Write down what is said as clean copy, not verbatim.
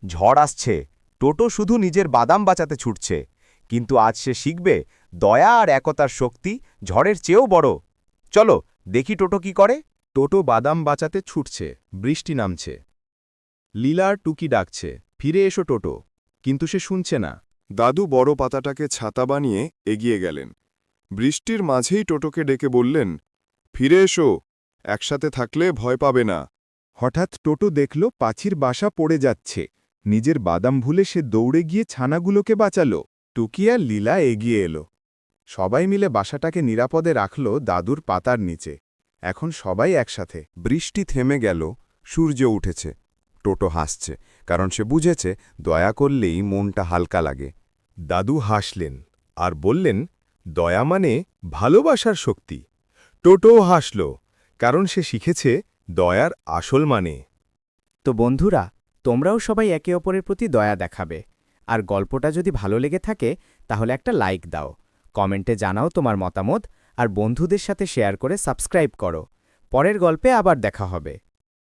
ঝড় আসছে, টোটো শুধু নিজের বাদাম বাঁচাতে ছুটছে, কিন্তু আজ সে শিখবে দয়া আর একতার শক্তি ঝড়ের চেয়েও বড়। চলো দেখি টোটো কি করে। টোটো বাদাম বাঁচাতে ছুটছে, বৃষ্টি নামছে। লীলার টুকি ডাকছে, ফিরে এসো টোটো, কিন্তু সে শুনছে না। দাদু বড় পাতাটাকে ছাতা বানিয়ে এগিয়ে গেলেন। বৃষ্টির মাঝেই টোটোকে ডেকে বললেন, ফিরে এসো, একসাথে থাকলে ভয় পাবে না। হঠাৎ টোটো দেখল পাছির বাসা পড়ে যাচ্ছে। নিজের বাদাম ভুলে সে দৌড়ে গিয়ে ছানাগুলোকে বাঁচালো। টুকি আর লীলা এগিয়ে এলো। সবাই মিলে বাসাটাকে নিরাপদে রাখল দাদুর পাতার নিচে। এখন সবাই একসাথে। বৃষ্টি থেমে গেল, সূর্য উঠেছে। টোটো হাসছে, কারণ সে বুঝেছে দয়া করলেই মনটা হালকা লাগে। দাদু হাসলেন আর বললেন, দয়া মানে ভালোবাসার শক্তি। টোটোও হাসল, কারণ সে শিখেছে দয়ার আসল মানে। তো বন্ধুরা, তোমরাও সবাই একে অপরের প্রতি দয়া দেখাবে। আর গল্পটা যদি ভালো লেগে থাকে তাহলে একটা লাইক দাও, কমেন্টে জানাও তোমার মতামত, আর বন্ধুদের সাথে শেয়ার করে সাবস্ক্রাইব করো। পরের গল্পে আবার দেখা হবে।